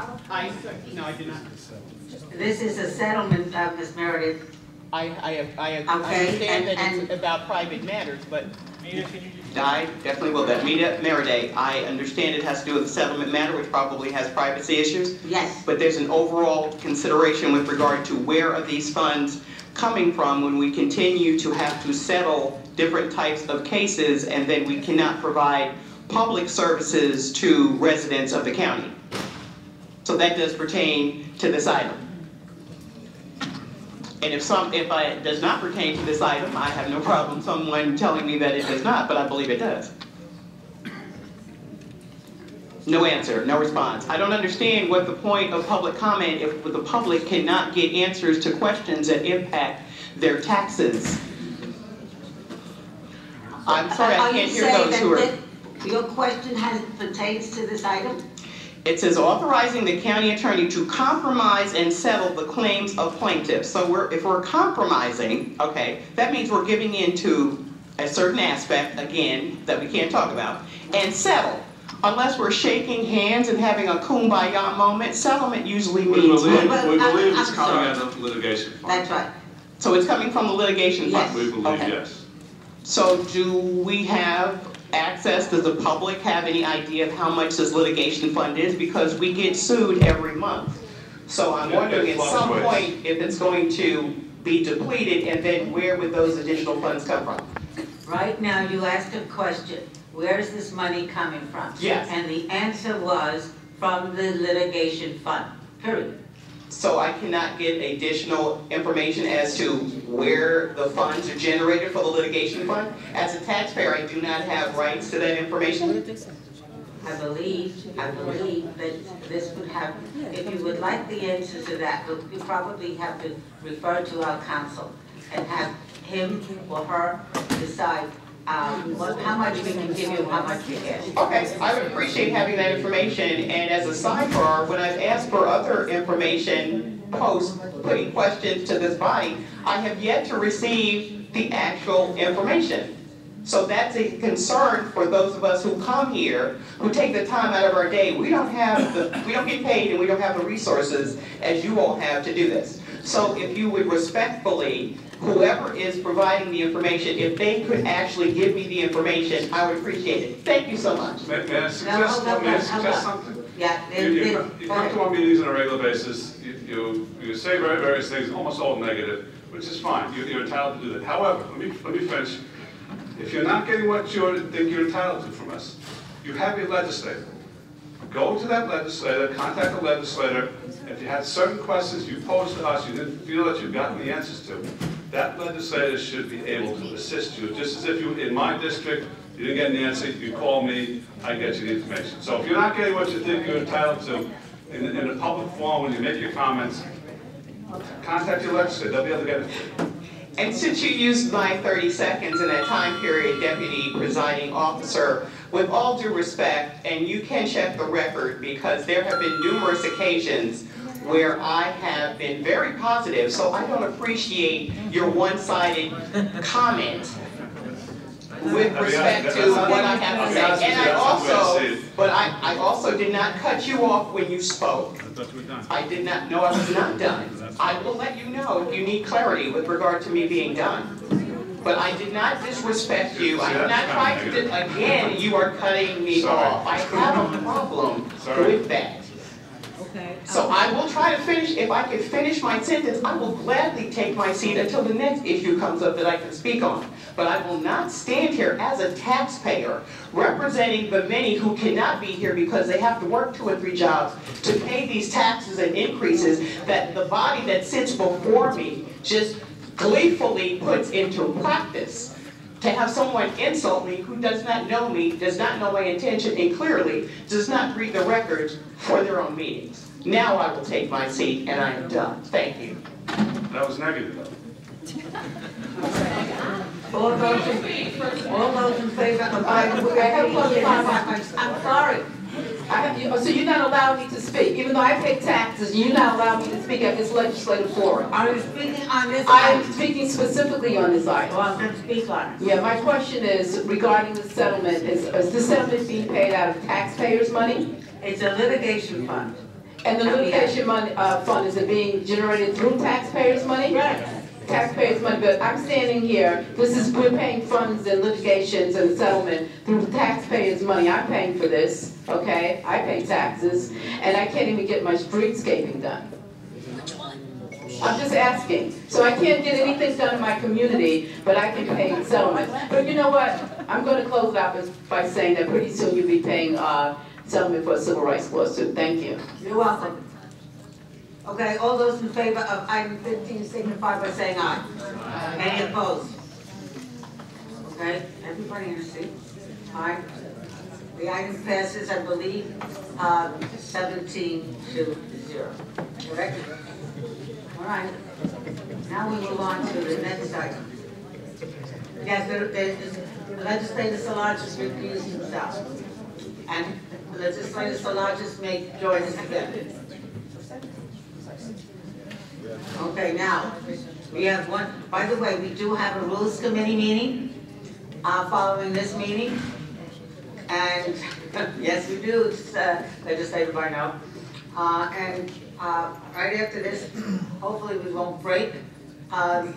problem? No, I do not. This is a settlement, Ms. Meredith. I understand that it's about private matters, but I definitely will. That Meredith, I understand it has to do with a settlement matter, which probably has privacy issues. Yes. But there's an overall consideration with regard to where are these funds coming from when we continue to have to settle different types of cases, and then we cannot provide public services to residents of the county. So that does pertain to this item. And if it does not pertain to this item, I have no problem someone telling me that it does not, but I believe it does. No answer, no response. I don't understand what the point of public comment if the public cannot get answers to questions that impact their taxes. I'm sorry, I can't hear those who are... Your question pertains to this item? It says authorizing the county attorney to compromise and settle the claims of plaintiffs. So if we're compromising, okay, that means we're giving in to a certain aspect, again, that we can't talk about, and settle. Unless we're shaking hands and having a kumbaya moment, settlement usually means... We believe it's coming out of the litigation fund. That's right. So it's coming from the litigation fund? Yes. We believe, okay. Yes. So do we have access? Does the public have any idea of how much this litigation fund is? Because we get sued every month. So I'm wondering at some point if it's going to be depleted, and then where would those additional funds come from? Right now you asked a question, where is this money coming from? Yes. And the answer was from the litigation fund, period. So I cannot get additional information as to where the funds are generated for the litigation fund? As a taxpayer, I do not have rights to that information? I believe that this would have, if you would like the answer to that, you probably have to refer to our counsel and have him or her decide how much we can give you and how much we get. Okay, I would appreciate having that information, and as a sidebar, when I've asked for other information post putting questions to this body, I have yet to receive the actual information. So that's a concern for those of us who come here, who take the time out of our day. We don't get paid and we don't have the resources as you all have to do this. So if you would respectfully, whoever is providing the information, if they could actually give me the information, I would appreciate it. Thank you so much. May I suggest something? Yeah. You come to our meetings on a regular basis. You say various things, almost all negative, which is fine. You're entitled to do that. However, let me finish. If you're not getting what you think you're entitled to from us, you have your legislator. Go to that legislator, contact the legislator. If you had certain questions you posed to us, you didn't feel that you've gotten the answers to, that legislator should be able to assist you. Just as if you, in my district, you didn't get an answer, you call me, I get you the information. So if you're not getting what you think you're entitled to, in a public forum, when you make your comments, contact your legislator, they'll be able to get it for you. And since you used my 30 seconds in that time period, Deputy Presiding Officer, with all due respect, and you can check the record because there have been numerous occasions where I have been very positive, so I don't appreciate your one-sided comment with respect to what I have to say. And I also did not cut you off when you spoke. I did not know I was not done. I will let you know if you need clarity with regard to me being done. But I did not disrespect you. I did not try to, again, you are cutting me off. I have a problem with that. So I will try to finish, if I can finish my sentence, I will gladly take my seat until the next issue comes up that I can speak on. But I will not stand here as a taxpayer representing the many who cannot be here because they have to work 2 or 3 jobs to pay these taxes and increases that the body that sits before me just gleefully puts into practice. To have someone insult me who does not know me, does not know my intention, and clearly does not read the records for their own meetings. Now I will take my seat and I am done. Thank you. That was negative, though. All those in favor of I'm sorry. So you're not allowing me to speak, even though I pay taxes, you're not allowing me to speak at this legislative forum. Are you speaking on this I item? am speaking specifically on this item. Well, then speak on it. Yeah, my question is regarding the settlement. Is this settlement being paid out of taxpayers' money? It's a litigation fund. And the litigation money, fund, is it being generated through taxpayers' money? Right. Taxpayers' money, but I'm standing here, we're paying funds and litigations and settlement through taxpayers' money. I'm paying for this, okay? I pay taxes, and I can't even get my streetscaping done. I'm just asking. So I can't get anything done in my community, but I can pay settlement. But you know what? I'm gonna close it out by saying that pretty soon you'll be paying, settlement for a civil rights lawsuit. Thank you. You're welcome. Okay, all those in favor of item 15 signify by saying aye. Any opposed? Okay, everybody in the seat? Aye. The item passes, I believe, 17-0. Correct? All right. Now we move on to the next item. Yes, the legislator Salages recused himself. And legislator Salages may join us again. Okay, now, we have one, by the way, we do have a rules committee meeting following this meeting. And yes, we do, it's legislator by now. And right after this, hopefully we won't break, and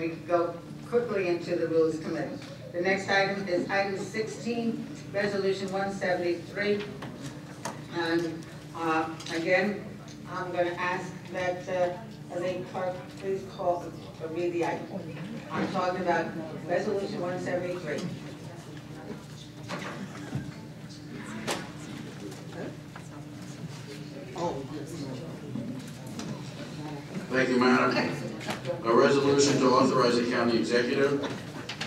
we can go quickly into the rules committee. The next item is item 16, resolution 173. And again, I'm going to ask that the clerk please call or read the item. I'm talking about resolution 173. Thank you, Madam. A resolution to authorize the county executive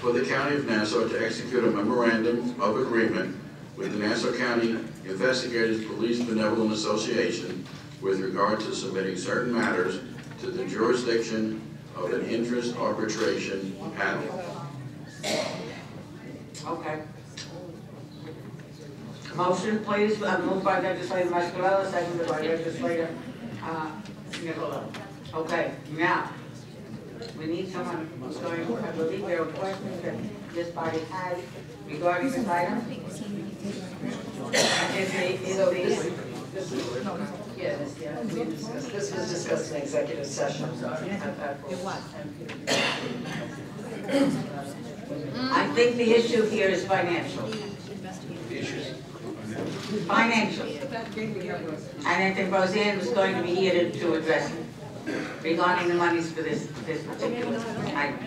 for the County of Nassau to execute a memorandum of agreement with the Nassau County Investigators Police Benevolent Association with regard to submitting certain matters to the jurisdiction of an interest arbitration panel. Okay. Motion, please, moved by legislator Mascarella, seconded by legislator Nicola. Okay, now, we need someone who's going to, I believe there are questions that this body has regarding this item. This was discussed in executive session. I think the issue here is financial. Financial. And I think Roseanne was going to be here to address it regarding the monies for this particular item.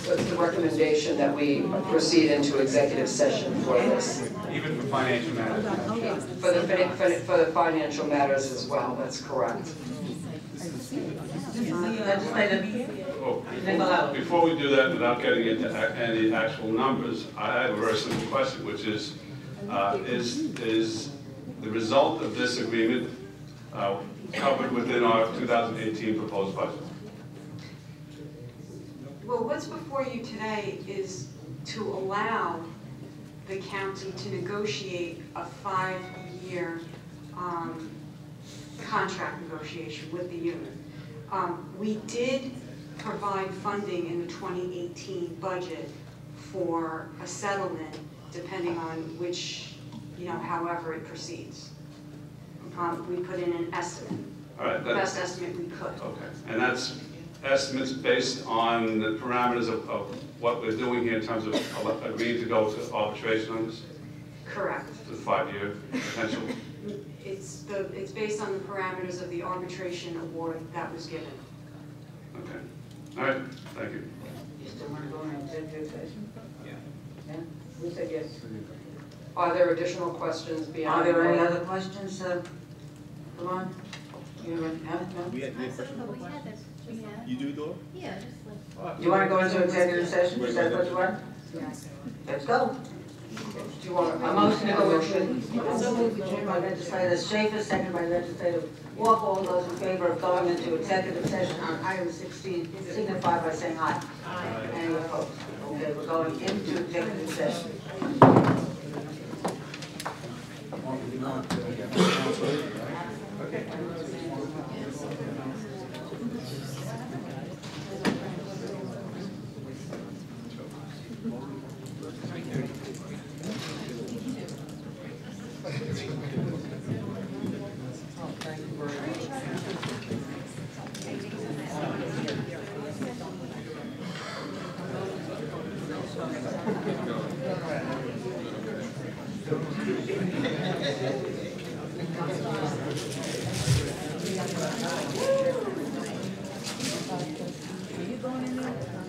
So it's the recommendation that we proceed into executive session for this. Even for financial matters. For the financial matters as well, that's correct. Before we do that, without getting into any actual numbers, I have a very simple question, which is the result of this agreement covered within our 2018 proposed budget? Well, what's before you today is to allow the county to negotiate a 5-year contract negotiation with the union. We did provide funding in the 2018 budget for a settlement, depending on which, however it proceeds. We put in an estimate, All right, the best estimate we could. Okay, and that's estimates based on the parameters of what we're doing here in terms of agreeing to go to arbitration on this? Correct. The 5-year potential? It's based on the parameters of the arbitration award that was given. Okay. All right, thank you. You still want to go into executive session? Yeah. Who said yes? Are there additional questions beyond? Are there any other questions, come on? You have, no? We had questions. You do, Dora? You want to go into executive session? Is that what you want? Yes. Let's go. Do you want a motion to go into? Motion by legislator Schaefer, second by legislator Walker. All those in favor of going into executive session on item 16 signify by saying aye. Aye. Any opposed? Okay, we're going into executive session. Are you going in there?